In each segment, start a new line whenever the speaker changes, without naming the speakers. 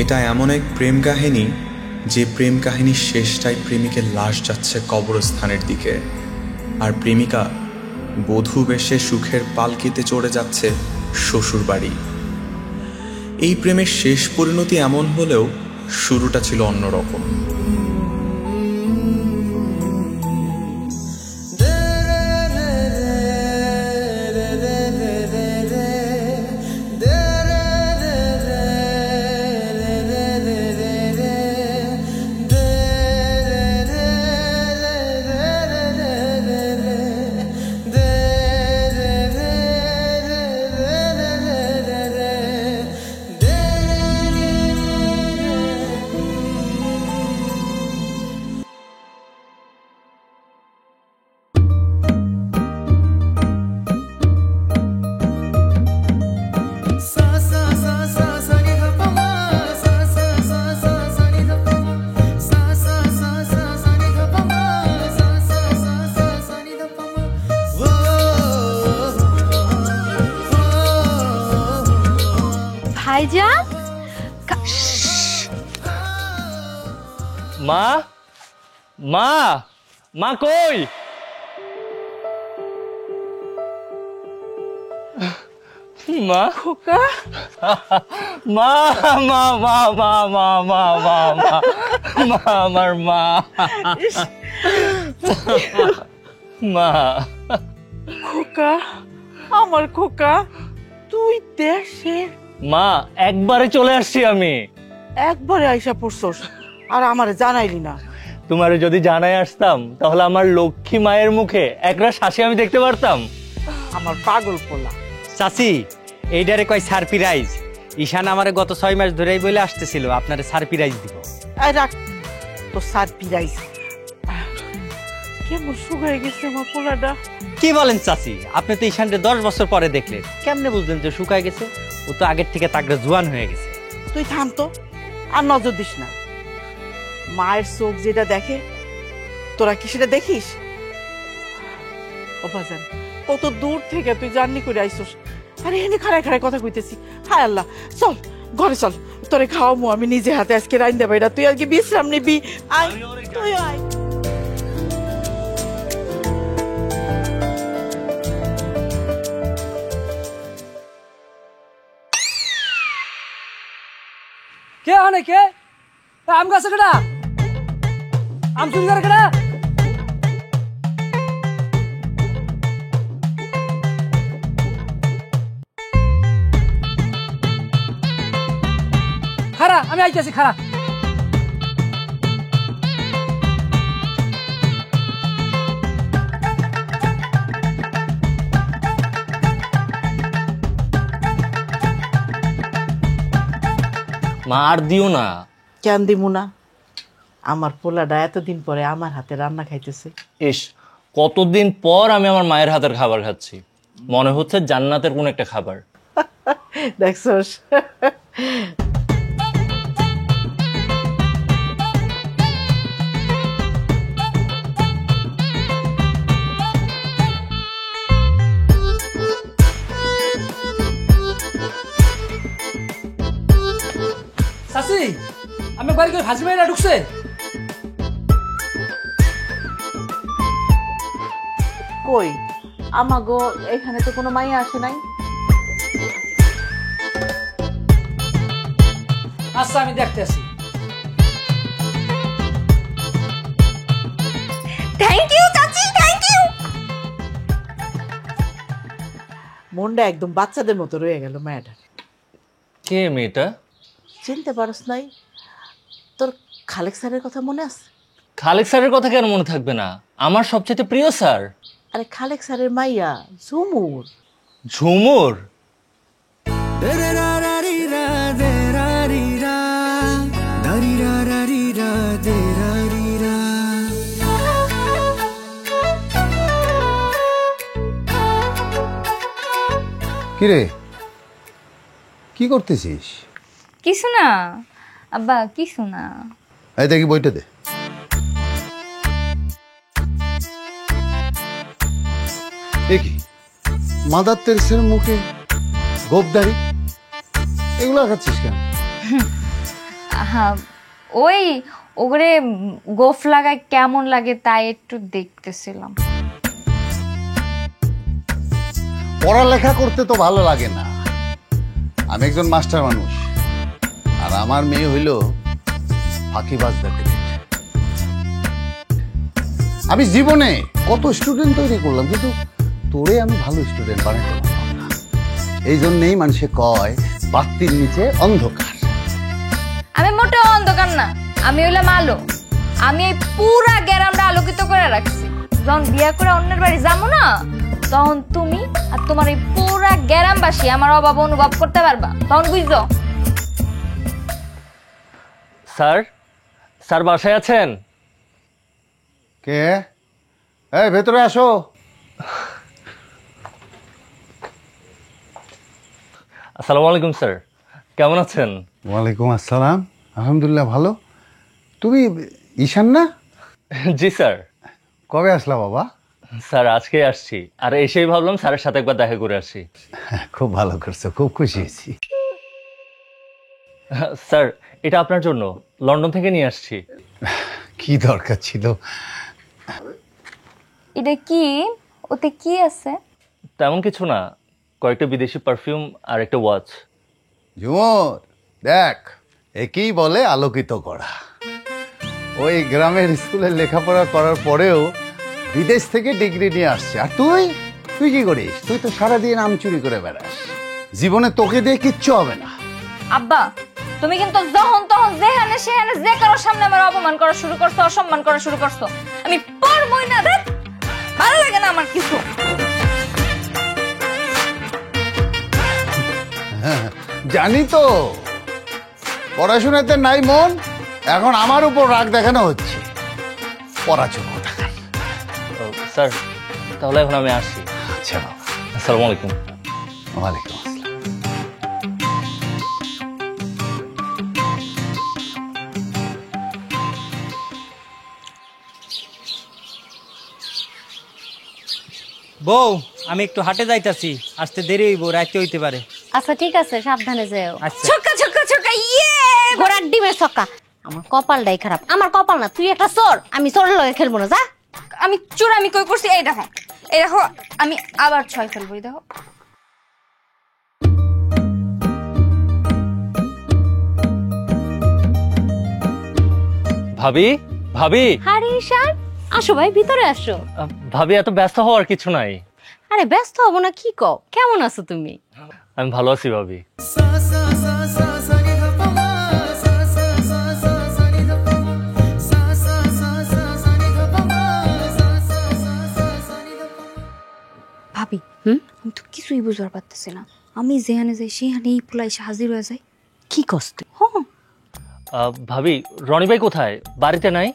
এটা এমন এক প্রেম কাহিনী যে প্রেম কাহিনীর শেষটায় প্রেমিকের লাশ যাচ্ছে কবরস্থানের দিকে, আর প্রেমিকা বধূ বেশে সুখের পালকিতে চড়ে যাচ্ছে শ্বশুর বাড়ি। এই প্রেমের শেষ পরিণতি এমন হলেও শুরুটা ছিল অন্যরকম।
ভাইজান,
মা মা মা কই? মা
খোকা,
মা মা মা মা মা মা মা মা মা আমার মা মা
খোকা, আমার খোকা, তুই দেশে
মা একবারে চলে আসছি আমি।
একবারে আইসা পড়ছস আর আমারে জানাইলি না?
তোমারে যদি জানাই আসতাম তাহলে আমার লক্ষ্মী মায়ের মুখে একরাশ হাসি আমি দেখতে পারতাম।
আমার পাগল পোলা।
চাচি, এইটারে কয় সারপ্রাইজ। ঈশান আমারে গত 6 মাস ধরেই বলে আসতেছিল আপনারে সারপ্রাইজ দিব।
এই রাখ তো সারপ্রাইজ। কেমন শুকায় গেছে আমার পোলাটা।
কি বলেন চাচি? আপনি তো ঈশানকে 10 বছর পরে দেখলেন, কেমনে বুঝলেন যে শুকায় গেছে? ও তো আগের থেকে তাগড়া জোয়ান হয়ে গেছে।
তুই থাম তো, আর নজর দিস না। মায়ের চোখ যেটা দেখে তোরা কি সেটা দেখিস? ও বাজান, কত দূর থেকে তুই জার্নি করে আইসস, আরে এনে খাড়ায় খাড়ায় কথা কইতেছি। হায় আল্লাহ, চল ঘরে চল, তোরে খাওয়ামু আমি নিজে হাতে আজকে রাইন্দা বাইরা। তুই আজকে বিশ্রাম নিবি, আয় তুই আয়।
কে হনে কে? আম গাছ কেডা? আম চুরি করে কেডা? খারা, আমি আইতেছি খারা।
মা আর দিও না।
কেন দিমু না? আমার পোলাটা এতদিন পরে আমার হাতে রান্না খাইতেছে।
ইস, কতদিন পর আমি আমার মায়ের হাতের খাবার খাচ্ছি, মনে হচ্ছে জান্নাতের কোন একটা খাবার।
দেখছস?
চাচি, আমি বাড়ি করে ভাজি মাইরা ঢুকছে।
কই আমাগো এখানে তো কোনো মাইয়া আসে নাই।
আচ্ছা, আমি দেখতে আসি।
থ্যাংক ইউ চাচি, থ্যাংক ইউ।
মনটা একদম বাচ্চাদের মতো রয়ে গেল মেয়েটা।
কে মেয়েটা?
চিনতে পারস নাই? তোর খালেক স্যারের কথা মনে আছে?
খালেক স্যারের কথা কেন মনে থাকবে না? আমার সবচেয়ে প্রিয় স্যার।
আরে খালেক স্যারের মাইয়া ঝুমুর।
ঝুমুর?
কিরে, কি করতেছিস?
কিছু না আব্বা, কিছু না।
এই দেখি বইটা দে। দেখি মাদার তেরেসার মুখে গোপদারি, এগুলো খাচ্ছিস কেন?
হ্যাঁ, ওই ওগরে গোফ লাগায় কেমন লাগে তাই একটু দেখতেছিলাম।
পড়ালেখা করতে তো ভালো লাগে না। আমি একজন মাস্টার মানুষ, আর আমার মেয়ে হইল ফাঁকিবাজদের ক্যাডেট। আমি জীবনে কত স্টুডেন্ট তৈরি করলাম, কিন্তু তোরে আমি ভালো স্টুডেন্ট বানাতে পারলাম না। এই জন্যেই মানুষে কয় বাতির নিচে অন্ধকার।
আমি মোটেও অন্ধকার না, আমি হইলাম আলো। আমি এই পুরা গ্রামটা আলোকিত করে রাখছি। যখন বিয়া করে অন্যের বাড়ি যাবো না, তখন তুমি আর তোমার এই পুরা গ্রামবাসী আমার অভাব অনুভব করতে পারবা। তখন বুঝছো?
স্যার, স্যার বাসায় আছেন?
কে? এই ভেতরে আসো।
আসসালামু আলাইকুম স্যার, কেমন আছেন?
ওয়ালাইকুম আসসালাম, আলহামদুলিল্লাহ ভালো। তুমি ঈশান না?
জি স্যার।
কবে আসলা বাবা?
স্যার আজকে আসছি, আর এসেই ভাবলাম স্যারের সাথে একবার দেখা করে আসি।
খুব ভালো করছো, খুব খুশি হয়েছি।
স্যার এটা আপনার জন্য, লন্ডন থেকে নিয়ে আসছি।
কি দরকার ছিল?
এটা কি? ওতে কি আছে?
তেমন কিছু না, কয়েকটা বিদেশি পারফিউম আর একটা ওয়াচ।
ঝুমর দেখ, একেই বলে আলোকিত করা। ওই গ্রামের স্কুলে লেখাপড়া করার পরেও বিদেশ থেকে ডিগ্রি নিয়ে আসছে, আর তুই তুই কি করিস? তুই তো সারাদিন আম চুরি করে বেড়াস। জীবনে তোকে দিয়ে কিচ্ছু হবে না।
আব্বা, তুমি কিন্তু যখন তখন যেখানে সেখানে যে কারোর সামনে আমার অপমান করা শুরু করছো, অসম্মান করা শুরু করছো। আমি পারবই না, দেখ ভালো লাগে না আমার কিছু।
জানি তো পড়াশোনাতে নাই মন, এখন আমার উপর রাগ দেখানো হচ্ছে। পড়াশোনা
স্যার তাহলে এখন আমি আসছি।
আচ্ছা বাবা।
আসসালামু আলাইকুম।
ওয়ালাইকুম আসসালাম।
বউ, আমি একটু হাটে যাইতাছি, আসতে দেরি হইব, রাইতে হইতে পারে।
আচ্ছা ঠিক আছে, সাবধানে যেও।
আচ্ছা।
ছক্কা ছক্কা ছক্কা, ইয়ে!
ঘোড়ার ডিমের ছক্কা। আমার কপালটাই খারাপ। আমার কপাল না, তুই একটা চোর। আমি চোরের লগে খেলবো না, যা।
আমি চোর, আমি কই করছি? এই দেখো, এই দেখো, আমি আবার ছয় ফেলবো। এই দেখো।
ভাবি, ভাবি,
আরে ঈশান, আসো ভাই, ভিতরে আসো।
ভাবি এত ব্যস্ত হওয়ার কিছু নাই।
আরে ব্যস্ত হবো না, কি কও? কেমন আছো তুমি?
আমি ভালো আছি ভাবি।
ভাবি, আমি তো কিছুই বুঝতে পারতেছি না। আমি যেখানে যাই সেখানে এই পোলা এসে হাজির হয়ে যায়।
কি কষ্ট?
ভাবি, রনি ভাই কোথায়? বাড়িতে নাই?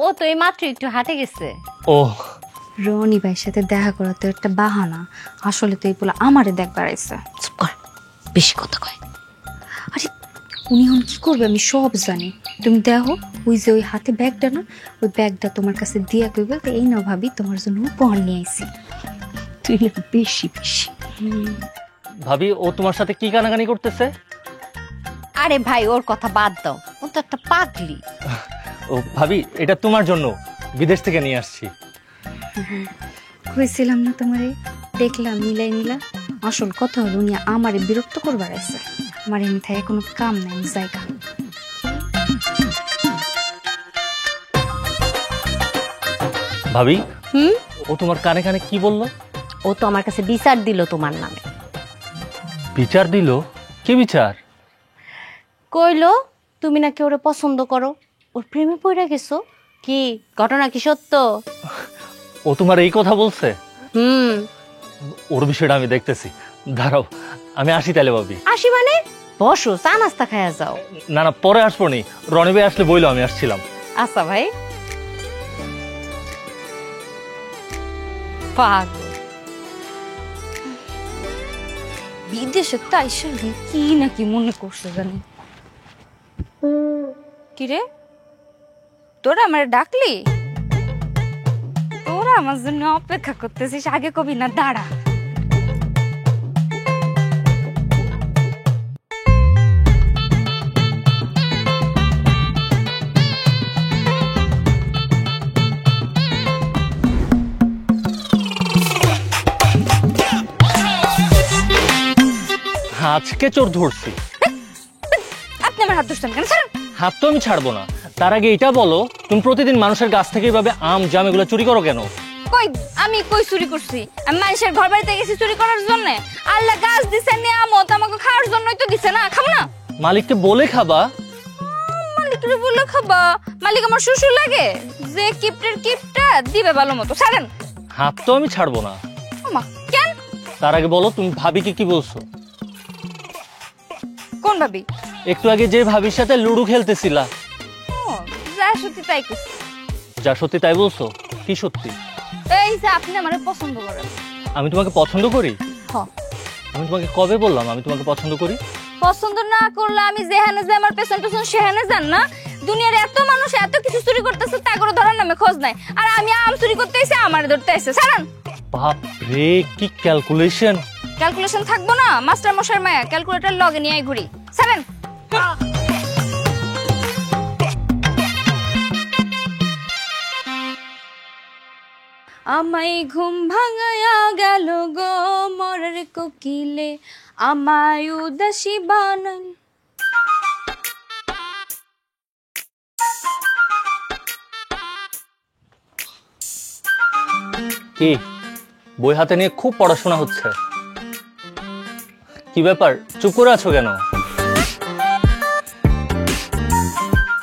ও তো এই মাত্র একটু হাটে গেছে।
ও,
রনি ভাইয়ের সাথে দেখা করা তো একটা বাহানা। আসলে তো এই পোলা আমারে দেখবার আইছে।
চুপ কর, বেশি কথা কয়।
আরে উনি এখন কি করবে আমি সব জানি। তুমি দেখো, ওই যে ওই হাতে ব্যাগটা না, ওই ব্যাগটা তোমার কাছে দিয়া কই বলতে, এই নাও ভাবি, তোমার জন্য উপহার নিয়ে আইছি।
তুই না বেশি বেশি।
ভাবি ও তোমার সাথে কি কানাকানি করতেছে?
আরে ভাই, ওর কথা বাদ দাও, ও তো একটা পাগলি।
ও ভাবি, এটা তোমার জন্য বিদেশ থেকে নিয়ে আসছি।
কইছিলাম না তোমারে, দেখলাম মিলাই নিলা। আসল কথা হলো উনি আমারে বিরক্ত করবার আইছে। আমার এমনি থাকে কোনো কাম নাই, আমি জায়গা।
ভাবি, ও তোমার কানে কানে কি বললো?
ও তো আমার কাছে বিচার দিল তোমার নামে।
বিচার দিল? কি বিচার?
কইলো তুমি নাকি ওরে পছন্দ করো, ওর প্রেমে পড়ে গেছো। কি ঘটনা কি সত্য?
ও তোমার এই কথা বলছে?
হুম।
ওর বিষয়টা আমি দেখতেছি, দাঁড়াও আমি আসি তাহলে। ভাবি
আসি মানে? বসো, চা নাস্তা খায়া যাও।
না না, পরে আসবো নি, রনি ভাই আসলে বইলো আমি আসছিলাম।
আচ্ছা ভাই। পাগল।
বিদেশে তো আইসা কি নাকি মনে করছে জানি। কিরে, তোরা আমার ডাকলি? তোরা আমার জন্য অপেক্ষা করতেছিস, আগে কবি না দাঁড়া।
আজকে চোর ধরছি।
আপনি আমার হাত ধরছেন কেন? ছাড়েন।
হাত তো আমি ছাড়বো না, তার আগে এটা বলো তুমি প্রতিদিন মানুষের গাছ থেকে এইভাবে আম জাম এগুলো চুরি করো কেন?
কই আমি কই চুরি করছি? আমি মানুষের ঘর বাড়িতে গেছি চুরি করার জন্য? আল্লাহ গাছ দিছে নিয়ামত, আমাকে খাওয়ার জন্যই তো দিছে না, খাবো না?
মালিককে বলে খাবা।
মালিকরে বলে খাবা? মালিক আমার শ্বশুর লাগে, যে কিপটা দিবে ভালো মতো। ছাড়েন।
হাত তো আমি ছাড়বো না।
ওমা কেন?
তার আগে বলো তুমি ভাবিকে কি বলছো?
কোন ভাবি?
একটু আগে যে ভাবির সাথে লুডো খেলতেছিলা।
ও, যা সত্যি তাই কইছি।
যা সত্যি তাই বলছো? কি সত্যি?
এই যে আপনি আমারে পছন্দ করেন।
আমি তোমাকে পছন্দ করি?
হ্যাঁ।
আমি তোমাকে কবে বললাম আমি তোমাকে পছন্দ করি?
পছন্দ না করলে আমি যেখানে যে আমার পেছন সেখানে যান না? দুনিয়ার এত মানুষ এত কিছু চুরি করতেছে, তা করে ধরার নামে খোঁজ নাই, আর আমি আম চুরি করতে এসে আমার ধরতে এসে। ছাড়ান।
বাপ রে, কি ক্যালকুলেশন!
ক্যালকুলেশন থাকবো না? মাস্টার মশাই মায়া ক্যালকুলেটর লগে নিয়ে ঘুরি। ছাড়েন। আমায় ঘুম ভাঙায়া গেল গো মরার কোকিলে, আমায় উদাসী বানাল।
কি বই হাতে নিয়ে খুব পড়াশোনা হচ্ছে? কি ব্যাপার, চুপ করে আছো কেন?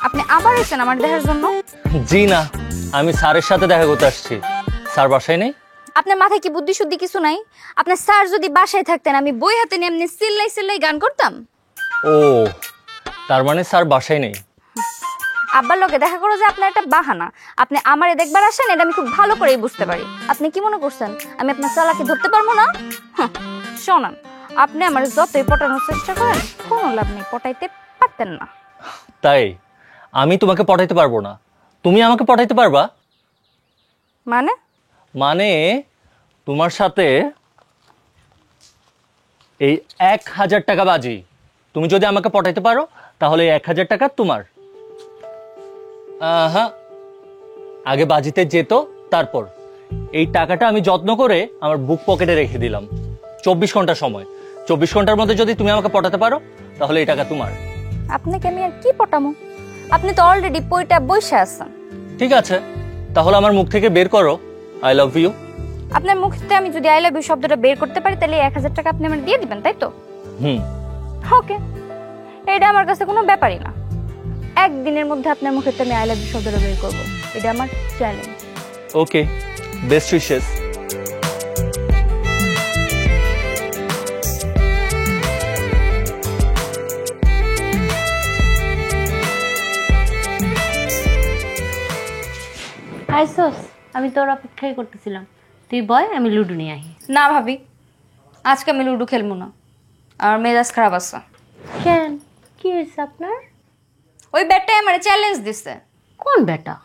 আপনি আবার এসেছেন আমার দেখার জন্য?
জি না, আমি স্যারের সাথে দেখা করতে আসছি। স্যার বাসায় নেই?
আপনার মাথায় কি বুদ্ধি শুদ্ধি কিছু নাই? আপনার স্যার যদি বাসায় থাকতেন, আমি বই হাতে নিয়ে এমনি চিল্লাই গান করতাম?
ও, তার মানে স্যার বাসায় নেই।
আব্বার লগে দেখা করো যে আপনার একটা বাহানা। আপনি আমারে দেখবার আসেন, এটা আমি খুব ভালো করেই বুঝতে পারি। আপনি কি মনে করছেন আমি আপনার চালাকি ধরতে পারবো না? শোনান, আপনি আমার যতই পটানোর চেষ্টা করেন, কোনো লাভ নেই, পটাইতে পারতেন না।
তাই আমি তোমাকে পটাইতে পারবো না, তুমি আমাকে পটাইতে পারবা?
মানে?
মানে তোমার সাথে এই 1000 টাকা বাজি, তুমি যদি আমাকে পটাইতে পারো তাহলে 1000 টাকা তোমার। হ্যাঁ, আগে বাজিতে যেত, তারপর এই টাকাটা আমি যত্ন করে আমার বুক পকেটে রেখে দিলাম। 24 ঘন্টা সময়, 24 ঘন্টার মধ্যে যদি তুমি আমাকে পটাতে পারো তাহলে এই টাকা তোমার।
আপনাকে আমি আর কি পটামো? আপনি তো অলরেডি পইটা বইসা আছেন।
ঠিক আছে, তাহলে আমার মুখ থেকে বের করো আই লাভ ইউ।
আপনার মুখ থেকে আমি যদি আই লাভ ইউ শব্দটা বের করতে পারি, তাহলে 1000 টাকা আপনি আমার দিয়ে দিবেন, তাই তো? ওকে, এটা আমার কাছে কোনো ব্যাপারই না। একদিনের মধ্যে আপনার মুখে আমি আই লাভ ইউ শব্দটা বের করবো, এটা আমার চ্যালেঞ্জ।
ওকে, বেস্ট উইশেস।
আইসোস, আমি তোর অপেক্ষাই করতেছিলাম। তুই বয়, আমি লুডো নিয়ে আহি।
না ভাবি, আজকে আমি লুডো খেলবো না, আমার মেজাজ খারাপ আছে।
কেন, কি হয়েছে আপনার?
ওই ব্যাটটাই আমার চ্যালেঞ্জ দিছে।
কোন বেটা?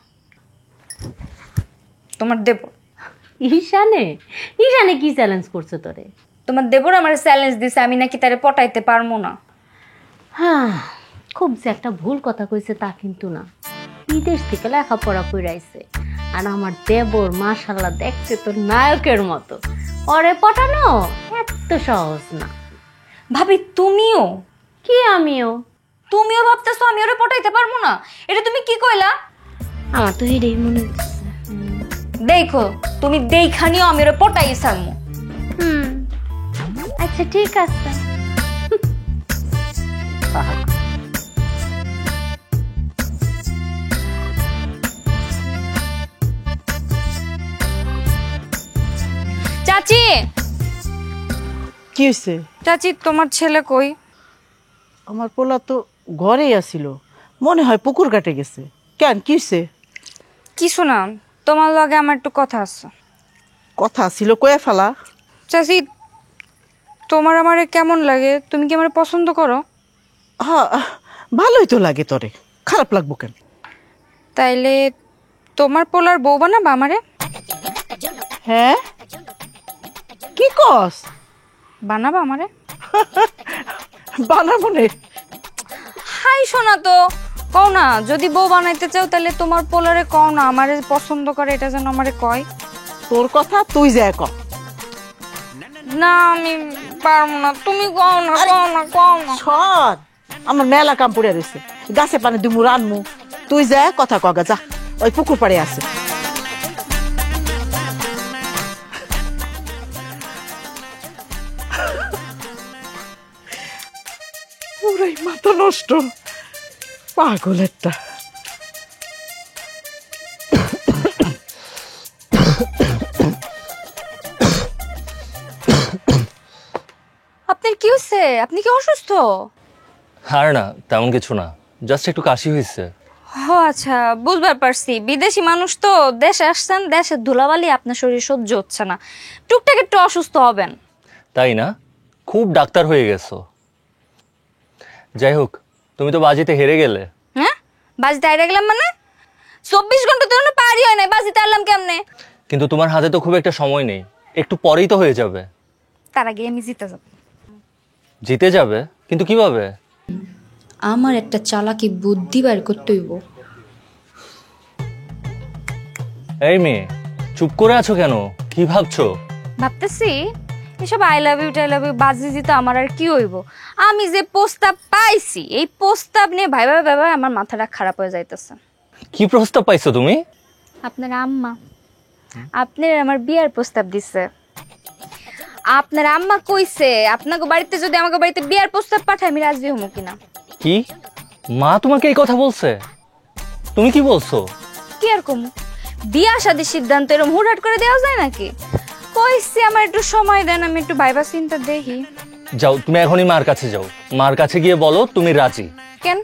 তোমার দেবর।
ঈশানে? ঈশানে কি চ্যালেঞ্জ করছে তোরে?
তোমার দেবর আমার চ্যালেঞ্জ দিছে, আমি নাকি তারে পটাইতে পারবো না।
হ্যাঁ, খুব যে একটা ভুল কথা কইছে তা কিন্তু না। বিদেশ থেকে লেখাপড়া করে আইছে, আর আমার দেবর মাশাআল্লাহ দেখতে তো নায়কের মতো। ওরে পটানো এত সহজ না।
ভাবি তুমিও?
কি আমিও?
তুমিও ভাবতেছো আমি ওরে পটাইতে পারবো না? এটা তুমি কি কইলা?
আমার তো এটাই মনে হচ্ছে।
দেখো, তুমি দেখানিও আমি ওরে পটাই সারমু।
আচ্ছা ঠিক আছে।
চাচি,
কি হয়েছে?
চাচি তোমার ছেলে কই?
আমার পোলা তো ঘরেই আসিল, মনে হয় পুকুর কাটে গেছে। কেন, কি হয়েছে?
কিছু না, তোমার লগে আমার একটু কথা আছে।
কথা ছিল, কয়ে ফেলা।
চাচি, তোমার আমারে কেমন লাগে? তুমি কি আমারে পছন্দ করো?
হ্যাঁ, ভালোই তো লাগে। তোরে খারাপ লাগবো কেন?
তাইলে তোমার পোলার বউ বানাবা আমারে?
হ্যাঁ, কি কস?
বানাবা আমারে?
বানাবো নে।
হাই শোনা তো, কও না, যদি বউ বানাইতে চাও তাহলে তোমার পোলারে কও না আমারে পছন্দ করে, এটা যেন আমারে কয়।
তোর কথা তুই যা ক।
না আমি পারবো না, তুমি কও না কও না কও না।
সর, আমার মেলা কাম পড়ে রয়েছে, গাছে পানি দিমু রানমু, তুই যা কথা কগা যা, ওই পুকুর পাড়ে আছে। পুরাই মাথা নষ্ট, পাগল একটা।
আপনার কি হচ্ছে? আপনি কি অসুস্থ?
আর না, তেমন কিছু না, জাস্ট একটু কাশি হয়েছে।
ও আচ্ছা, বুঝবার পারছি। বিদেশি মানুষ তো, দেশে আসছেন, দেশের ধুলাবালি আপনার শরীর সহ্য হচ্ছে না, টুকটাক একটু অসুস্থ হবেন।
তাই না? খুব ডাক্তার হয়ে গেছো। যাই হোক, তুমি তো বাজিতে হেরে গেলে।
হ্যাঁ, বাজিতে হাইরা গেলাম মানে? 24 ঘন্টা তো এখনো পারি হয় নাই, বাজিতে হারলাম কেমনে?
কিন্তু তোমার হাতে তো খুব একটা সময় নেই, একটু পরেই তো হয়ে যাবে।
তার আগে আমি জিতে যাব।
জিতে যাবে? কিন্তু কিভাবে?
আমার একটা চালাকি বুদ্ধি বের করতে হইব।
এই মেয়ে, চুপ করে আছো কেন? কি ভাবছো?
ভাবতেছি এসব আই লাভ ইউ টাই লাভ ইউ বাজি জিতে আমার আর কি হইব। আমি যে প্রস্তাব পাইছি, এই প্রস্তাব নিয়ে ভাইবা ভাইবা আমার মাথাটা খারাপ হয়ে যাইতেছে।
কি প্রস্তাব পাইছো তুমি?
আপনার আম্মা আপনার আমার বিয়ার প্রস্তাব দিছে। আপনার আম্মা কইছে আপনাকে বাড়িতে যদি আমাকে বাড়িতে বিয়ার প্রস্তাব পাঠায় আমি রাজি হবো কিনা।
কি? মা তোমাকে এই কথা বলছে? তুমি কি বলছো?
কি আর কম, বিয়া শাদির সিদ্ধান্ত এরকম হুটহাট করে দেওয়া যায় নাকি? কইছি আমার একটু সময় দেন, আমি একটু ভাইবা চিন্তা দেখি।
যাও, তুমি এখনই মার কাছে যাও, মার কাছে গিয়ে বলো তুমি রাজি।
কেন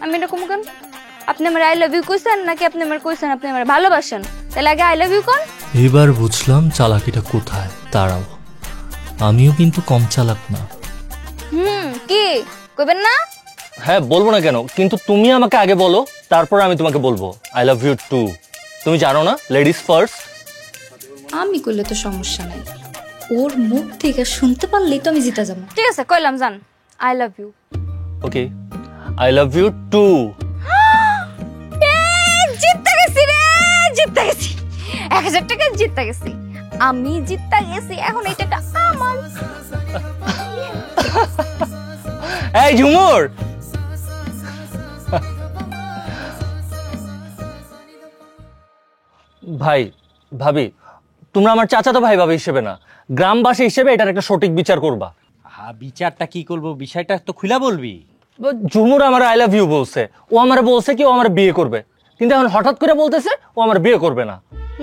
আমি এরকম কেন? আপনি আমার আই লাভ ইউ কইছেন নাকি আপনি আমার কইছেন আপনি আমার ভালোবাসেন? তাহলে আগে আই লাভ ইউ কোন।
এবার বুঝলাম চালাকিটা কোথায়। দাঁড়াও, আমিও কিন্তু কম চালাক না।
কি কইবেন না?
হ্যাঁ, বলবো না কেন, কিন্তু তুমি আমাকে আগে বলো, তারপর আমি তোমাকে বলবো আই লাভ ইউ টু। তুমি জানো না, লেডিস ফার্স্ট।
আমি কইলে তো সমস্যা নাই, ওর মুখ থেকে শুনতে পারলেই তো আমি জিতে যাব। ঠিক আছে, কইলাম জান I love you.
Okay, I love you too.
জিততে গেছি রে, জিততে গেছি, 1000 টাকা জিততে গেছি, আমি জিততে গেছি। এখন এই টাকা আমার।
এই ঝুমুর, ভাই ভাবি, তোমরা আমার চাচাতো ভাই ভাবি হিসেবে না, গ্রামবাসী হিসেবে এটার একটা সঠিক বিচার করবা।
বিচারটা কি করব, বিষয়টা তো খুলা বলবি।
ঝুমুর আমার আই লাভ ইউ বলছে, ও আমার বলছে কি ও আমার বিয়ে করবে, কিন্তু এখন হঠাৎ করে বলতেছে ও আমার বিয়ে করবে না।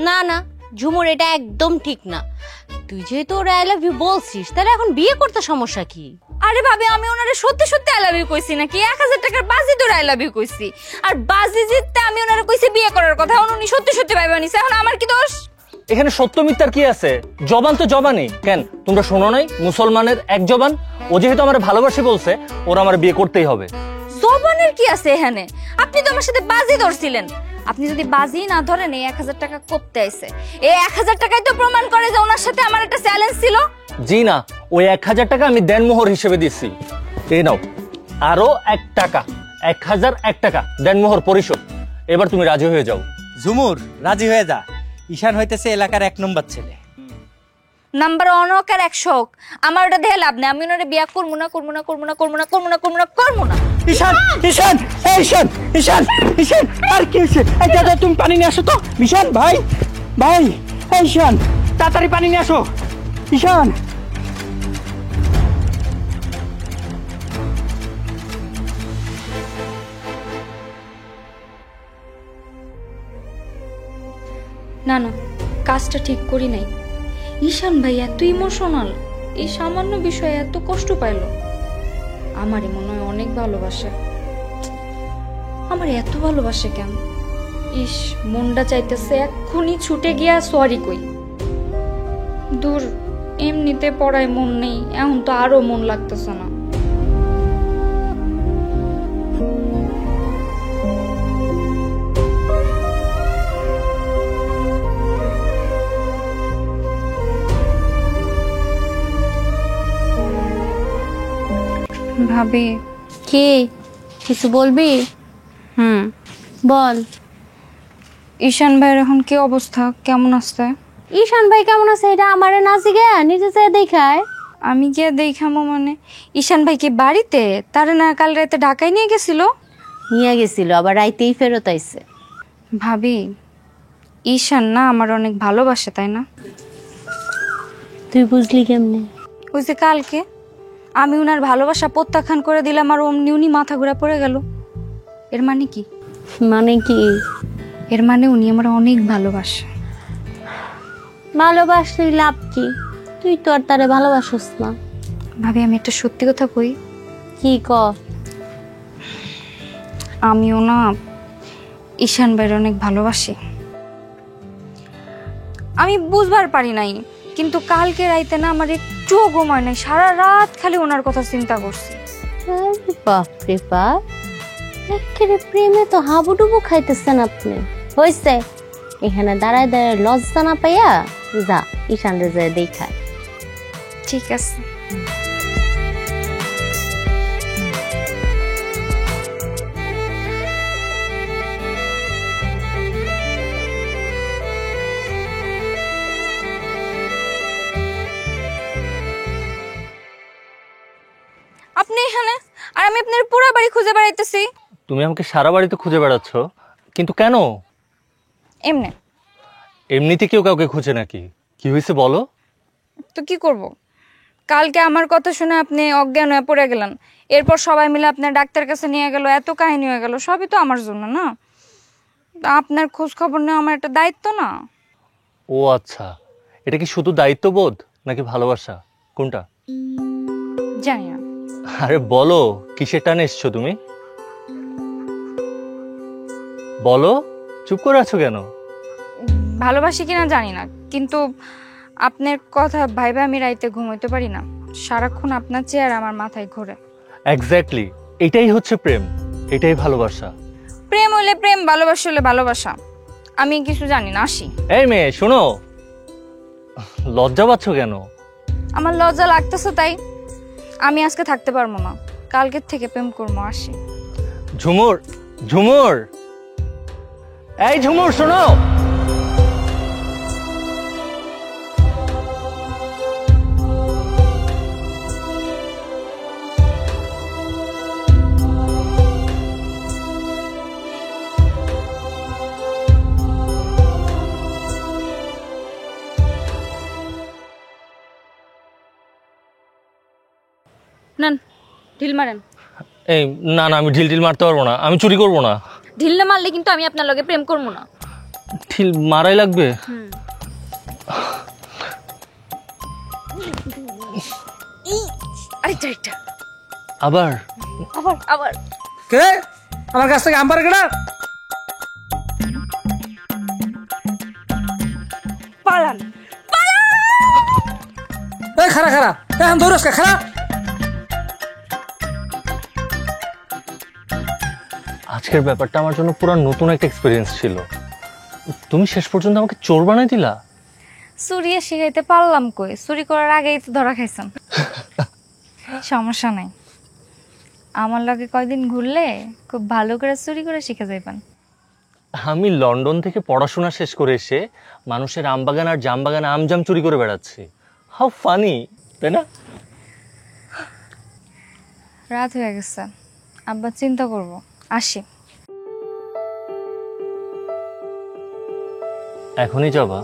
না না ঝুমুর, এটা একদম ঠিক না। তুই যেহেতু ওর আই লাভ ইউ বলছিস, তাহলে এখন বিয়ে করতে সমস্যা কি?
আরে ভাবি, আমি ওনারে সত্যি সত্যি আই লাভ ইউ কইছি নাকি? 1000 টাকার বাজি ধরে আই লাভ ইউ কইছি, আর বাজি জিততে আমি ওনারে কইছি বিয়ে করার কথা, এখন উনি সত্যি সত্যি ভাইবা নিছে। এখন আমার কি দোষ?
এখানে সত্য মিথ্যার কি আছে? জবান তো জবানই। কেন তোমরা শোনো নাই, মুসলমানের এক জবান। ও যেহেতু আমার ভালোবাসি বলছে, ওর আমার বিয়ে করতেই হবে।
জবানের কি আছে এখানে? আপনি তো আমার সাথে বাজি ধরছিলেন। আপনি যদি বাজি না ধরেন, এই 1000 টাকা করতে আইছে, এই 1000 টাকাই তো প্রমাণ করে যে ওনার সাথে আমার একটা চ্যালেঞ্জ ছিল।
জি না, ওই 1000 টাকা আমি দেনমোহর হিসেবে দিচ্ছি। এই নাও আরো 1 টাকা, 1001 টাকা দেনমোহর পরিশোধ। এবার তুমি রাজি হয়ে যাও।
ঝুমুর, রাজি হয়ে যা। ঈশান হইতেছে এলাকার 1 নম্বর ছেলে।
নাম্বার অনক আর 100, আমার ওটা দেখে লাভ নেই। আমি ওনারে বিয়া করবো না, করবো না, করবো না, করবো না, করবো না, করবো না, করবো না।
ঈশান, ঈশান, এই ঈশান, ঈশান, ঈশান, আর কি হয়েছে? এই দাদা, তুমি পানি নিয়ে আসো তো। ঈশান ভাই, ভাই, এই ঈশান, তাড়াতাড়ি পানি নিয়ে আসো। ঈশান,
না না, কাজটা ঠিক করি নাই। ঈশান ভাই এত ইমোশনাল, এই সামান্য বিষয়ে এত কষ্ট পাইল। আমারই মনে হয় অনেক ভালোবাসে। আমার এত ভালোবাসে কেন? ইস, মনটা চাইতেছে এক্ষুনি ছুটে গিয়া সরি কই। দূর, এমনিতে পড়ায় মন নেই, এখন তো আরো মন লাগতেছে না। ভাবি,
কি কিছু বলবি? বল।
ঈশান ভাইয়ের এখন কি অবস্থা, কেমন আছে?
ঈশান ভাই কেমন আছে এটা আমারে না জিগে নিজে যেয়ে দেখায়।
আমি গিয়ে দেখামো মানে ঈশান ভাই কি বাড়িতে? তারা না কাল রাতে ঢাকায় নিয়ে গেছিল?
নিয়ে গেছিল, আবার রাইতেই ফেরত আইছে।
ভাবি, ঈশান না আমার অনেক ভালোবাসে, তাই না?
তুই বুঝলি কেমনে?
ওই যে কালকে আমি উনার ভালোবাসা প্রত্যাখ্যান করে দিলাম আর অমনি উনি মাথা ঘুরে পড়ে গেল। এর মানে কি?
মানে কি?
এর মানে উনি আমার অনেক ভালোবাসে।
ভালোবাসলি লাভ কি? তুই তো আর তারে ভালোবাসিস না।
ভাবি, আমি একটা সত্যি কথা কই।
কি ক?
আমিও না ঈশান ভাইয়ের অনেক ভালোবাসি। আমি বুঝবার পারি নাই, কিন্তু কালকে রাইতে না আমার একটুও ঘুমায় নাই, সারা রাত খালি ওনার কথা চিন্তা করছি।
বাপরে বাপ, একেবারে প্রেমে তো হাবুডুবু খাইতেছেন আপনি। হইছে, এখানে দাঁড়ায় দাঁড়ায় লজ্জা না পাইয়া যা ঈশান রে যায় দেখায়।
ঠিক আছে। আপনি এখানে আর আমি আপনার পুরো বাড়ি খুঁজে বেড়াইতেছি।
তুমি আমাকে সারা বাড়িতে খুঁজে বেড়াচ্ছ, কিন্তু কেন?
এমনি।
এমনিতে কেউ কাউকে খুঁজে নাকি? কি হয়েছে বলো।
তো কি করব? কালকে আমার কথা শুনে আপনি অজ্ঞান হয়ে পড়ে গেলেন, এরপর সবাই মিলে আপনার ডাক্তার কাছে নিয়ে গেল, এত কাহিনী হয়ে গেল, সবই তো আমার জন্য না? আপনার খোঁজ খবর নেওয়া আমার একটা দায়িত্ব না?
ও আচ্ছা, এটা কি শুধু দায়িত্ববোধ নাকি ভালোবাসা, কোনটা?
জানি না।
আরে বলো, কিসের টানে এসছো তুমি? বলো, চুপ করে আছো কেন?
ভালোবাসি কিনা জানি না, কিন্তু আপনার কথা ভাইবা আমি রাইতে ঘুমাইতে পারি না, সারাক্ষণ আপনার চেহারা আমার মাথায় ঘোরে।
এক্স্যাক্টলি, এটাই হচ্ছে প্রেম, এটাই ভালোবাসা।
প্রেম হলে প্রেম, ভালোবাসা হলে ভালোবাসা। আমি কিছু জানি না, আসি।
এই মেয়ে শোনো, লজ্জা পাচ্ছ কেন?
আমার লজ্জা লাগতেছে তাই। আমি আজকে থাকতে পারবো না, কালকের থেকে প্রেম করবো, আসি।
ঝুমুর, ঝুমুর, এই ঝুমুর শোনো।
নেন, ঢিল মারেন।
এই না না, আমি ঢিল ঢিল মারতে পারবো না, আমি চুরি করবো না।
ঢিল না মারলে কিন্তু আমি আপনার লগে প্রেম করবো না।
ঢিল মারাই লাগবে।
আরেকটা আরেকটা।
আবার
আবার আবার।
কে আমার কাছ থেকে আম্বার কেডা?
পালান।
এই খারা খারা, এখন দৌড়স কে? খারা।
আজকের ব্যাপারটা আমার জন্য পুরো নতুন একটা এক্সপিরিয়েন্স ছিল। তুমি শেষ পর্যন্ত আমাকে চোর বানাই দিলা।
চুরি শিখাইতে পারলাম কই? চুরি করার আগেই তো ধরা খাইছেন। সমস্যা নাই, আমার লগে কয়দিন ঘুরলে খুব ভালো করে চুরি করে শিখে যাইবেন।
আমি লন্ডন থেকে পড়াশোনা শেষ করে এসে মানুষের আমবাগান আর জামবাগানে আমজাম চুরি করে বেড়াচ্ছি। হাউ ফানি, তাই না?
রাত হয়ে গেছে, আব্বা চিন্তা করব, আসি।
এখনই যাবা?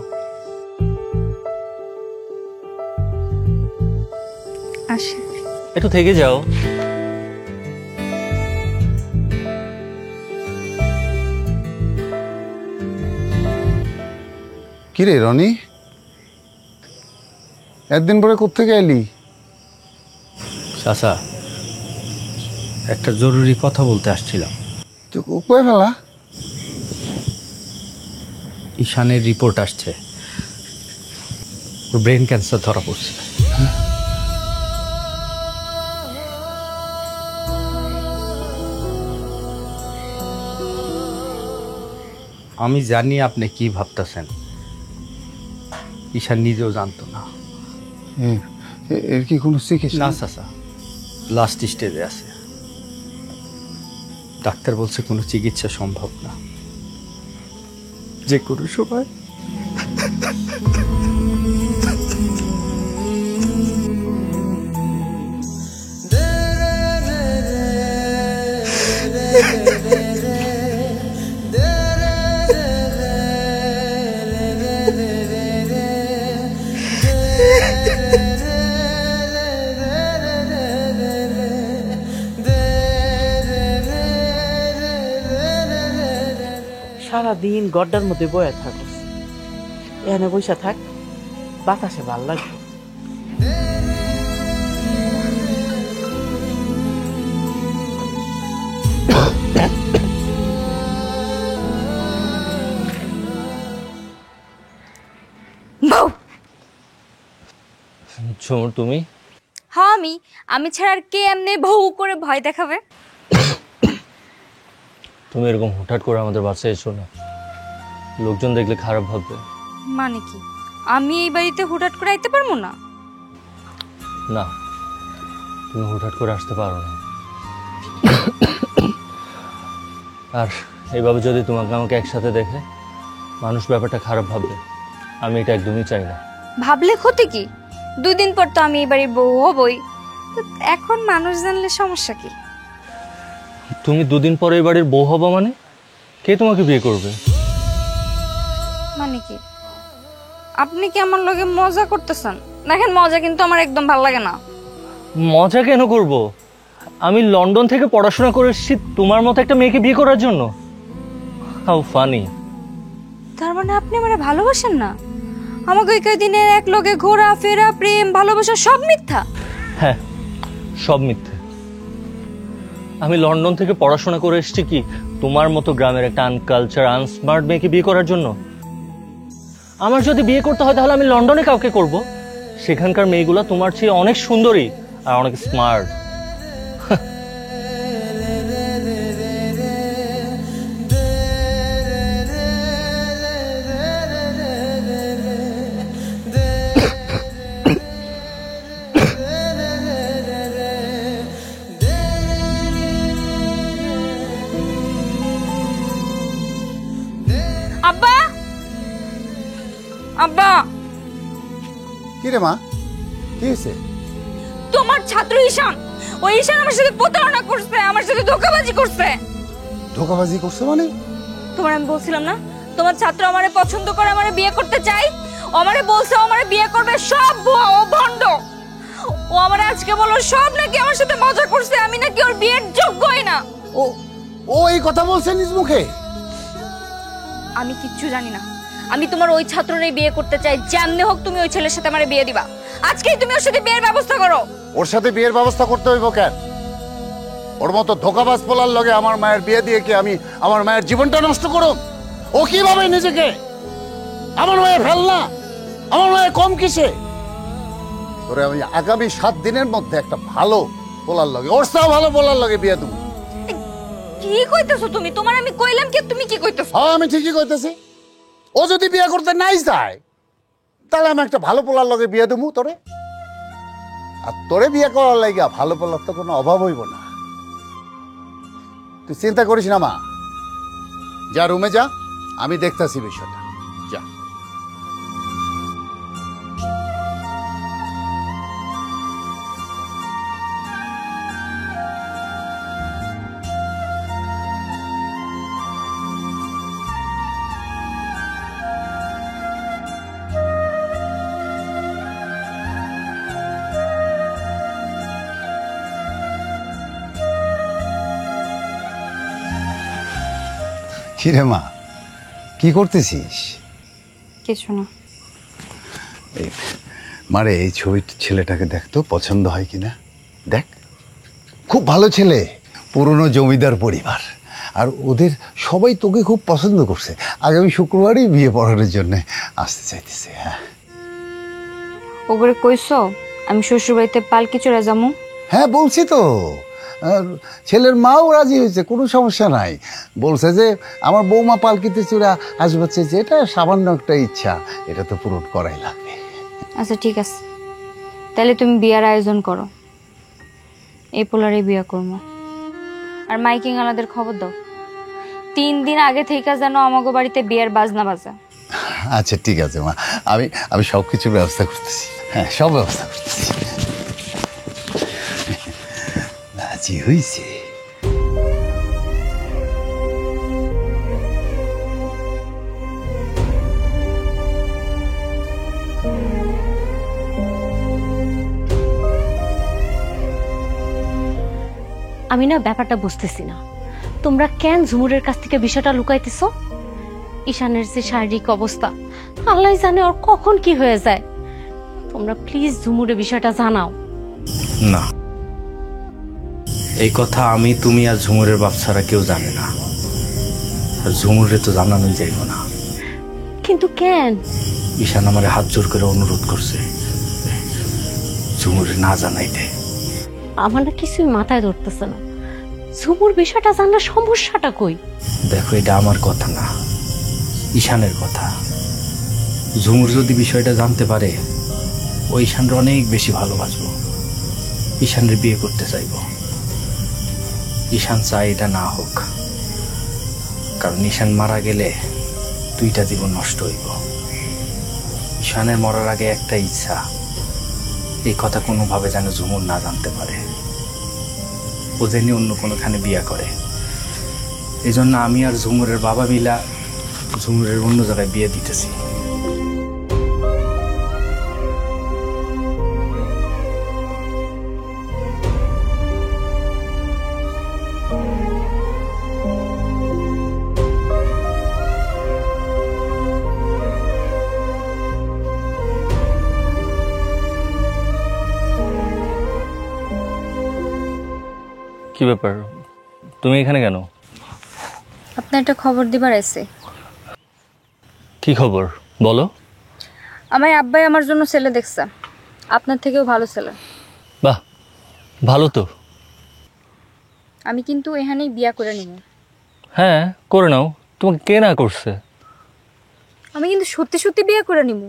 আসি।
একটু থেকে যাও।
কিরে রনি, একদিন পরে কোত্থেকে এলি?
চাচা, একটা জরুরি কথা বলতে আসছিলাম।
তো কই ফেলা?
ঈশানের রিপোর্ট আসছে, ওর ব্রেন ক্যান্সার ধরা পড়ছে। আমি জানি আপনি কি ভাবতেছেন, ঈশান নিজেও জানতো না।
এর কি কোনো চিকিৎসা?
না চাচা, লাস্ট স্টেজে আছে, ডাক্তার বলছে কোনো চিকিৎসা সম্ভব না, যে কোনো সময়
সারাদিন গড্ডার মধ্যে বয়ে থাকস, এখানে বসে থাক, বাতাসে ভাল লাগবে।
বউ
ঝুমুর তুমি
হ্যাঁ আমি ছাড়া আর কে এমনি ভৌ করে ভয় দেখাবে?
তুমি এরকম হুটহাট করে আমাদের বাসায় এসো না, লোকজন দেখলে খারাপ ভাববে।
মানে কি আমি এই বাড়িতে হুটহাট করে আইতে পারবো না?
না, তুমি হুটহাট করে আসতে পারো না। আর এইভাবে যদি তোমাকে আমাকে একসাথে দেখে মানুষ ব্যাপারটা খারাপ ভাববে, আমি এটা একদমই চাই না।
ভাবলে ক্ষতি কি? 2 দিন পর তো আমি এই বাড়ির বউ হবই, তো এখন মানুষ জানলে সমস্যা কি?
তুমি 2 দিন পরে এই বাড়ির বউ হবা মানে কে তোমাকে বিয়ে করবে?
মানে কি আপনি কি আমার লগে মজা করতেছেন? দেখেন মজা কিন্তু আমার একদম ভালো লাগে না।
মজা কেন করব? আমি লন্ডন থেকে পড়াশোনা করে এসেছি তোমার মতো একটা মেয়েকে বিয়ে করার জন্য। How funny.
তার মানে আপনি আমারে ভালোবাসেন না? আমাকে ওই কয়দিনের এক লগে ঘোরা ফেরা প্রেম ভালোবাসা সব মিথ্যা?
হ্যাঁ, সব মিথ্যে। আমি লন্ডন থেকে পড়াশোনা করে এসেছি কি তোমার মতো গ্রামের একটা আনকালচার আনস্মার্ট মেয়েকে বিয়ে করার জন্য? আমার যদি বিয়ে করতে হয় তাহলে আমি লন্ডনে কাউকে করব, সেখানকার মেয়েগুলো তোমার চেয়ে অনেক সুন্দরী আর অনেক স্মার্ট।
আব্বা আব্বা
কি রে মা, কি হয়েছে?
তোমার ছাত্র ঈশান, ওই ঈশান আমার সাথে প্রতারণা করছে, আমার সাথে ধোঁকাবাজি করছে।
ধোকাবাজি করছে মানে?
তোমার আমি বলছিলাম না তোমার ছাত্র আমারে পছন্দ করে আমারে বিয়ে করতে চাই? ও আমারে বলছে ও আমারে বিয়ে করবে, সব ভুয়া, ও ভণ্ড। ও আমারে আজকে বলল সব নাকি আমার সাথে মজা করছে, আমি নাকি ওর বিয়ের যোগ্যই না।
ও ও এই কথা বলছে নিজ মুখে?
আমি কিচ্ছু জানি না, আমি তোমার ওই ছাত্ররে বিয়ে করতে চাই, যেমনে হোক তুমি ওই ছেলের সাথে আমারে বিয়ে দিবা। আজকেই তুমি ওর সাথে বিয়ের ব্যবস্থা করো।
ওর সাথে বিয়ের ব্যবস্থা করতে হইব কেন? ওর মতো ধোকাবাজ পোলার লগে আমার মায়ের বিয়ে দিয়ে কি আমি আমার মায়ের জীবনটা নষ্ট করব? ও কিভাবে নিজেকে আমার মায়ের ফেল না, আমার মায়ের কম কিসে? তোরে আমি আগামী 7 দিনের মধ্যে একটা ভালো পোলার লগে, ওর চেয়েও ভালো পোলার লগে বিয়ে দেবো।
কি কইতেছো তুমি? তোমার আমি কইলাম কি, তুমি কি কইতেছো?
হ্যাঁ, আমি ঠিকই কইতেছি। ও যদি বিয়ে করতে নাই যায় তাহলে আমি একটা ভালো পোলার লগে বিয়ে দেবো তোরে। আর তোরে বিয়ে করার লাগিয়া ভালো পোলার তো কোনো অভাব হইব না। তুই চিন্তা করিস না মা, যা রুমে যা, আমি দেখতাছি বিষয়টা। যা। কিরে মা, কি করতেছিস?
কিছু না।
মারে এই ছবির ছেলেটাকে দেখ তো, পছন্দ হয় কিনা দেখ। খুব ভালো ছেলে, পুরনো জমিদার পরিবার, আর ওদের সবাই তোকে খুব পছন্দ করছে। আগামী শুক্রবারই বিয়ে পড়ানোর জন্য আসতে চাইতেছে। হ্যাঁ
ওগরে কইছো আমি শ্বশুর বাড়িতে পালকি চড়ে যামু?
হ্যাঁ বলছি তো, আর ছেলের মাও রাজি হয়েছে, কোনো সমস্যা নাই। বলছে যে আমার বৌমা পালকিতে চড়ে আসবে, যে এটা সামান্য একটা ইচ্ছা, এটা তো পূরণ করাই লাগবে।
আচ্ছা ঠিক আছে, তাহলে তুমি বিয়ার আয়োজন করো, এই পোলারে বিয়া করবো। আর মাইকিং আলাদের খবর দাও, 3 দিন আগে থেকে যেন আমাগো বাড়িতে বিয়ের বাজনা বাজে।
আচ্ছা ঠিক আছে মা, আমি সব কিছুর ব্যবস্থা করতেছি। হ্যাঁ, সব ব্যবস্থা করতেছি। রাজি হয়েছে?
আমি না ব্যাপারটা বুঝতেছি না, তোমরা কেন ঝুমুরের কাছ থেকে বিষয়টা লুকাইতেছো? ঈশানের যে শারীরিক অবস্থা, আল্লাহ জানে ওর কখন কি হয়ে যায়। তোমরা প্লিজ ঝুমুরে বিষয়টা জানাও।
না, এই কথা আমি, তুমি আর ঝুমুরের বাপ ছাড়া কেউ জানে না, আর ঝুমুরে তো জানানোই যাইব না।
কিন্তু কেন?
ঈশান আমারে হাত জোর করে অনুরোধ করছে ঝুমুরে না জানাইতে।
আমার না কিছুই মাথায় ধরতেছে না, ঝুমুর বিষয়টা জানার সমস্যাটা কই?
দেখো, এটা আমার কথা না, ঈশানের কথা। ঝুমুর যদি বিষয়টা জানতে পারে, ও ঈশানরে অনেক বেশি ভালোবাসবো, ঈশানের বিয়ে করতে চাইব। ঈশান চায় এটা না হোক, কারণ ঈশান মারা গেলে 2টা জীবন নষ্ট হইব। ঈশানের মরার আগে একটা ইচ্ছা, এই কথা কোনোভাবে যেন ঝুমুর না জানতে পারে, ও যেন অন্য কোনোখানে বিয়ে করে। এই জন্য আমি আর ঝুমুরের বাবা মিলা ঝুমুরের অন্য জায়গায় বিয়ে দিতেছি।
কি ব্যাপার, তুমি এখানে কেন?
আপনার একটা খবর দিবার আছে।
কি খবর বলো?
আমার আব্বাই আমার জন্য ছেলে দেখছে, আপনার থেকেও ভালো ছেলে।
বাহ, ভালো তো।
আমি কিন্তু এখানেই বিয়া করে নিব।
হ্যাঁ, করে নাও, তোমাকে কে না করছে?
আমি কিন্তু সত্যি সত্যি বিয়ে করে নিব।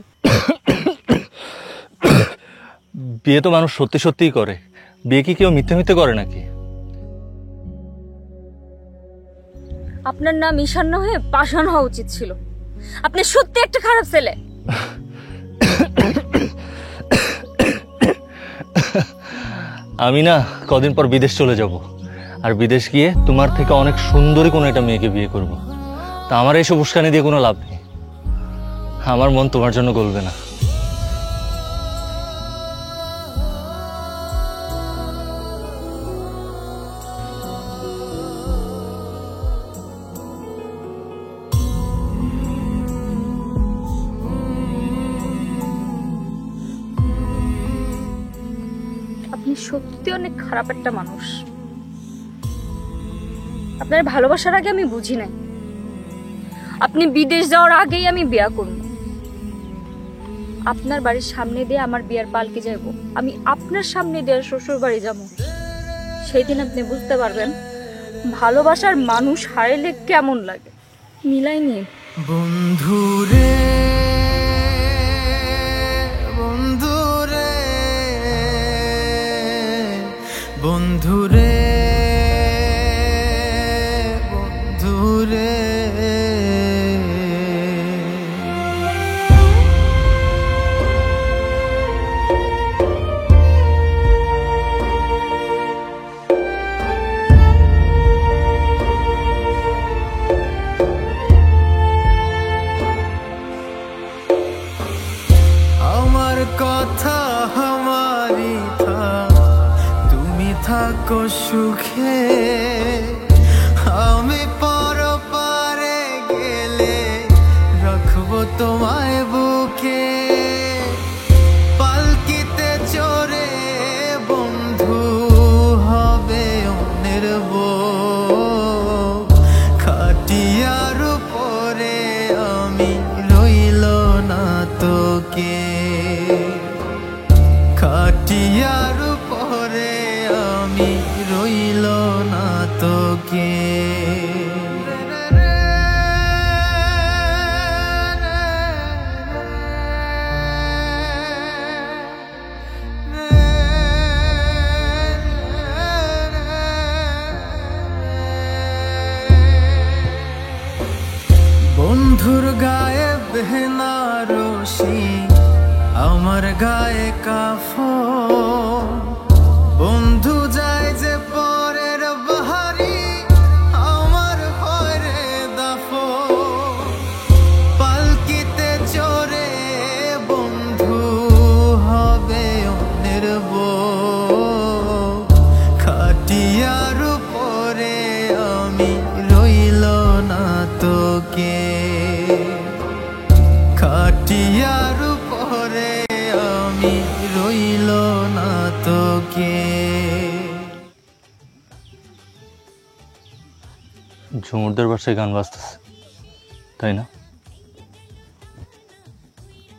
বিয়ে তো মানুষ সত্যি সত্যিই করে, বিয়ে কি কেউ মিথ্যে মিথ্যে করে নাকি?
আপনার নাম ঈশান না হয়ে পাষাণ হওয়া উচিত ছিল। আপনি সত্যি একটা খারাপ ছেলে।
আমি না কদিন পর বিদেশ চলে যাব, আর বিদেশ গিয়ে তোমার থেকে অনেক সুন্দরী কোনো একটা মেয়েকে বিয়ে করব। তা আমার এইসব উস্কানি দিয়ে কোনো লাভ নেই, আমার মন তোমার জন্য গলবে না।
আপনি সত্যি অনেক খারাপ একটা মানুষ। আপনার ভালোবাসার আগে আমি বুঝি নাই। আপনি বিদেশ যাওয়ার আগেই আমি বিয়া করব। আপনার বাড়ির সামনে দিয়ে আমার বিয়ার পালকি যাইব, আমি আপনার সামনে দিয়ে শ্বশুর বাড়ি যাব। সেই দিন আপনি বুঝতে পারবেন ভালোবাসার মানুষ হারাইলে কেমন লাগে। মিলাই নিয়ে
বন্ধুরে, বন্ধুরে, বন্ধুরে, বন্ধুরে। আমার কথা আমারই থাক, তুমি থাকো সুখে। আমি পরপারে গেলে রাখবো তোমায় বুকে। পালকিতে চড়ে বন্ধু হবে অন্যের বউ। খাটিয়ার উপরে আমি রইল না তোকে। খাটিয়ার উপরে আমি রইল না তোকে। বন্ধুর গায়ে বেনারসি, আমার গায়ে কাফন। বন্ধু যায় যে পরের বাহারি, আমার পরে দাফন। পালকিতে চড়ে বন্ধু হবে অন্যের বউ। খাটিয়ার উপরে আমি রইল না তোকে।
ঝুমুরদের বাসায় গান বাজতেছে, তাই না?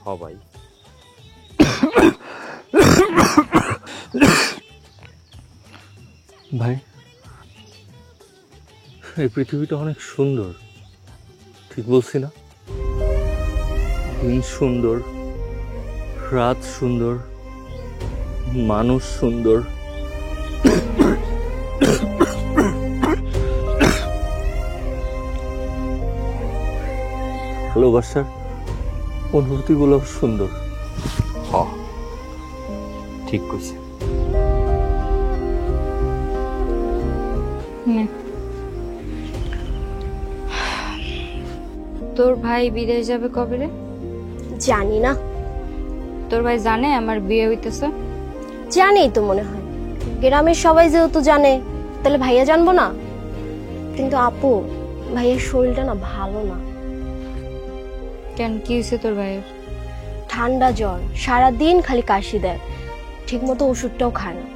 হ ভাই।
ভাই, এই পৃথিবীটা অনেক সুন্দর, ঠিক বলছি না? দিন সুন্দর, রাত সুন্দর, মানুষ সুন্দর। ভালোবাসার অনুভূতিগুলো সুন্দর।
হ, ঠিক কইছে।
তোর ভাই বিদেশ যাবে কবে রে?
জানি না।
তোর ভাই জানে আমার বিয়ে হইতেছে?
জানেই তো মনে হয়, গ্রামের সবাই যেহেতু জানে তাহলে ভাইয়া জানবো না? কিন্তু আপু, ভাইয়ের শরীরটা না ভালো না।
কেন, কি হয়েছে তোর ভাইয়ের?
ঠান্ডা জ্বর, সারাদিন খালি কাশি দেয়, ঠিক মতো ওষুধটাও খায় না।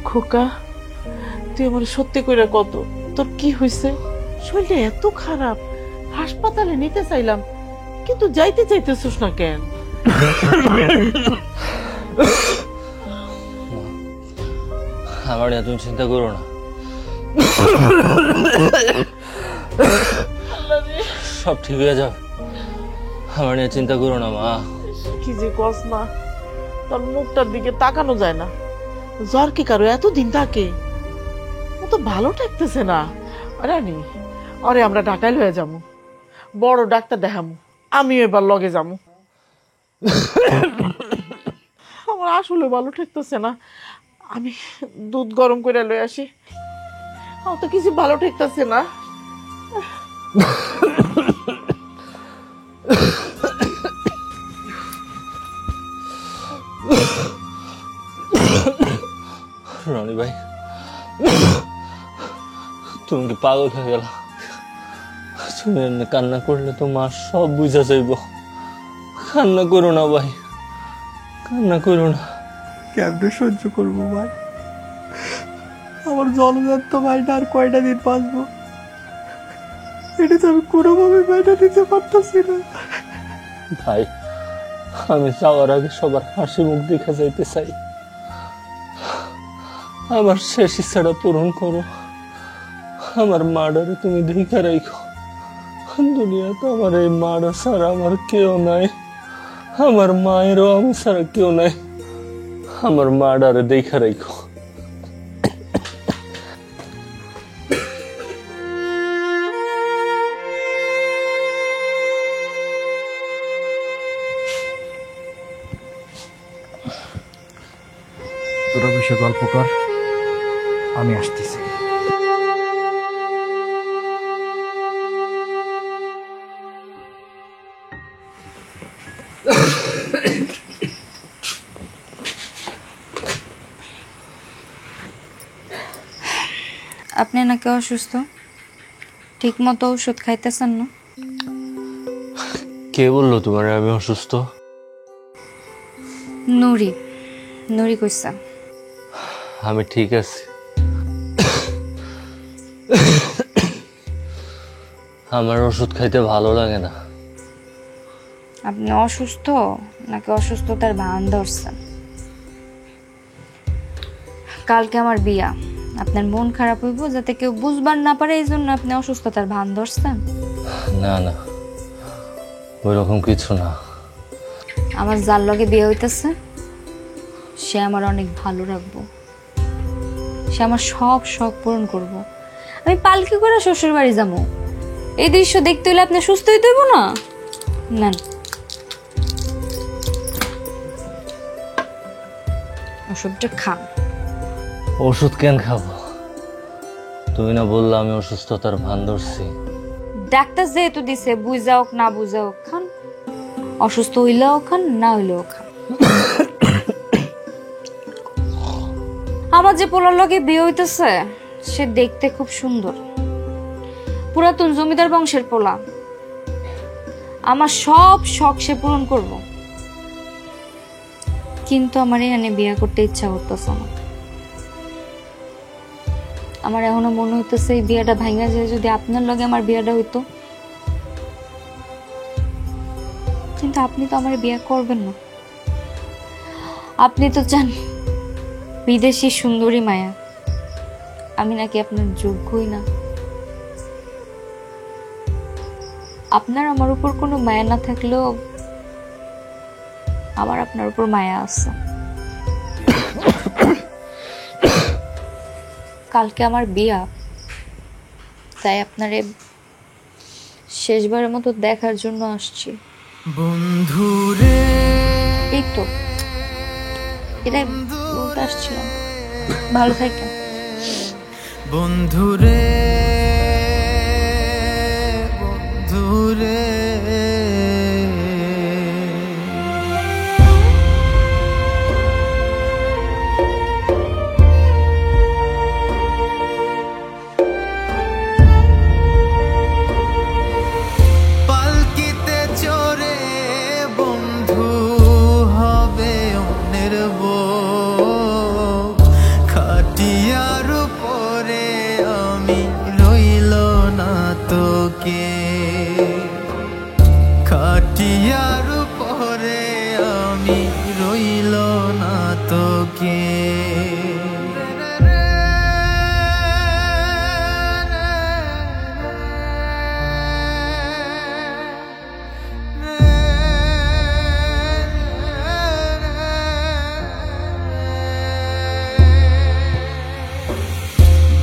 খোকা, তুই আমার সত্যি কইরা কত, তোর কি হয়েছে? শরীরটা এত খারাপ, হাসপাতালে নিতে চাইলাম কিন্তু যাইতে চাইতেছিস না কেন?
আমার নিয়ে তুমি চিন্তা করো না, সব ঠিক হয়ে যাবে। আমার নিয়ে চিন্তা করো না মা।
কি যে কস না, তোর মুখটার দিকে তাকানো যায় না। জ্বর কি কারো এতদিন থাকে? ও তো ভালো থাকতেছে না। রানী, আরে আমরা ঢাকায় লয়ে যাবো, বড় ডাক্তার দেখামু, আমিও এবার লগে যাবো। আমার আসলে ভালো ঠেকতেছে না, আমি দুধ গরম করে লয়ে আসি। আমার তো কিছু ভালো ঠেকতেছে না।
রনি ভাই, তুমি কি পাগল হয়ে গেল? তুমি এমনি কান্না করলে তো মা সব বুঝা যাইব। কান্না করো না ভাই, কান্না করো না।
কেমনে সহ্য করবো ভাই? আমার জলজান্ত ভাইটা আর কয়টা দিন বাঁচবো, এটা তো আমি কোনোভাবে ভাইটা দিতে পারতেছি না।
ভাই, আমি যাওয়ার আগে সবার হাসি মুখ দেখা যাইতে চাই। আমার শেষ ইচ্ছাটা পূরণ করো। আমার মাডারে তুমি দেখা রাখো। দুনিয়াতে আমার এই মাডা ছাড়া আমার কেউ নাই, আমার মায়েরও আমি ছাড়া কেউ নাই। আমার মাডারে দেখা রাখো।
তোরা বসে গল্প কর, আমি আসতেছি।
আপনি নাকি অসুস্থ, ঠিক মতো ওষুধ খাইতেছেন না?
কে বললো তোমার আমি অসুস্থ?
নুরি, নুরি কইছে।
আমি ঠিক আছি। আমার ওষুধ খাইতে ভালো লাগে না।
আপনি অসুস্থ নাকি অসুস্থতার ভান ধরছেন? কালকে আমার বিয়া, আপনার মন খারাপ হইব যাতে কেউ বুঝবার না পারে, এই জন্য আপনি অসুস্থতার ভান ধরছেন?
না না, ওই রকম কিছু না।
আমার যার লগে বিয়ে হইতেছে সে আমার অনেক ভালো রাখবো, সে আমার সব শখ পূরণ করব। আমি পালকি করে শ্বশুর বাড়ি যাবো, এই দৃশ্য দেখতে হলে আপনি সুস্থ হইতে হইব না? নেন ওষুধটা খান।
ওষুধ কেন খাবো? তুমি না বললা আমি অসুস্থতার ভান ধরছি?
ডাক্তার যেহেতু দিছে, বুঝাওক না বুঝাওক খান। অসুস্থ হইলেও খান, না হইলেও খান। আমার যে পোলার লগে বিয়ে হইতেছে সে দেখতে খুব সুন্দর, পুরাতন জমিদার বংশের পোলা। আমার সব শখ সে পূরণ করব। কিন্তু আমার এখানে বিয়া করতে ইচ্ছা করতেছে না। আমার এখনো মনে হইতেছে এই বিয়াটা ভাঙা যায় যদি আপনার লগে আমার বিয়াটা হইতো, কিন্তু আপনি তো আমার বিয়া করবেন না। আপনি তো চান বিদেশি সুন্দরী মায়া, আমি নাকি আপনার যোগ্যই না। আপনার আমার উপর কোনো মায়া না থাকলেও আমার আপনার উপর মায়া আছে। কালকে আমার বিয়া, তাই আপনারে শেষবারের মতো দেখার জন্য আসছি।
বন্ধুরে
এই তো এটাই বলতে আসছিলাম। ভালো থাকেন
বন্ধুরে বন্ধুরে পালকিতে চড়ে বন্ধু হবে অন্যের বউ, খাটিয়ার উপরে আমি রইল না তোকে, খাটিয়ার উপরে আমি রইল না তোকে।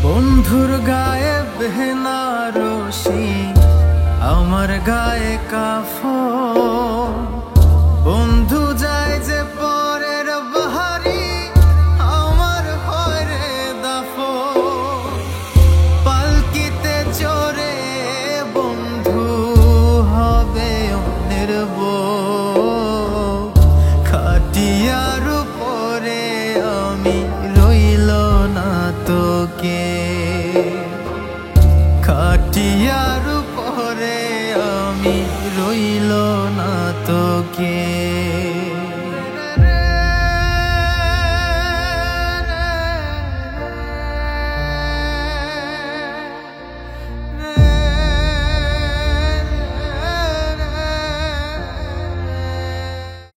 বন্ধুর গায়ে বেনারসি, আমার গায়ে কাফন, বন্ধু যায় যে পরের বাহারি, আমার হয় রে দাফন। পালকিতে চড়ে বন্ধু হবে অন্যের বউ, খাটিয়ার উপরে আমি রইল না তোকে।